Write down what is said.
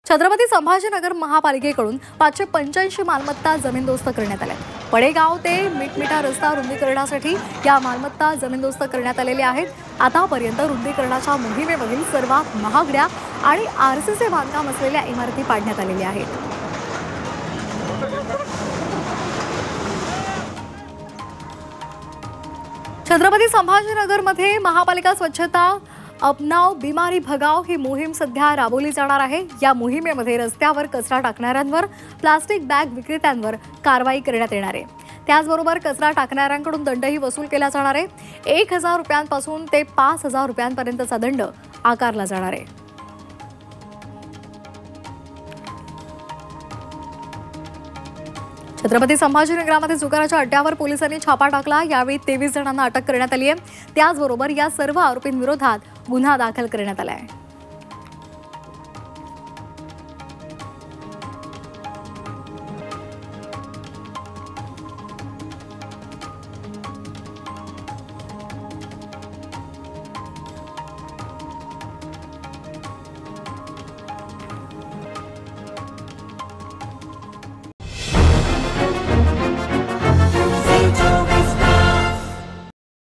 छत्रपती संभाजीनगर महापालिकेकडून 585 मालमत्ता जमीनदोस्त करण्यात आल्या। पडेगाव ते मिटमिटा रस्ता रुंदीकरणासाठी या मालमत्ता जमीनदोस्त करण्यात आलेल्या आहेत। आतापर्यंत रुंदीकरणाच्या मोहिमेमधील सर्वात महागड्या आणि आरसीसी बांधकाम असलेल्या इमारती पाडण्यात आलेल्या आहेत। छत्रपती संभाजीनगरमध्ये महापालिका स्वच्छता अपनाव बीमारी भगाव ही मोहीम सध्या राबवली जाणार आहे। या मोहिमेमध्ये रस्त्यावर कचरा टाकणाऱ्यांवर, प्लास्टिक बॅग विक्रेत्यांवर कारवाई करण्यात येणार आहे। त्याचबरोबर कचरा टाकणाऱ्यांकडून दंडही वसूल केला जाणार आहे। 1000 रुपयांपासून ते 5000 रुपयांपर्यंतचा दंड आकारला जाणार आहे। छत्रपती संभाजीनगरमध्ये जुगाराच्या अड्ड्यावर पोलिसांनी छापा टाकला। यावेळी 23 जणांना अटक करण्यात आली आहे। त्याचबरोबर या सर्व आरोपींविरोधात गुन्हा दाखल करण्यात आला आहे।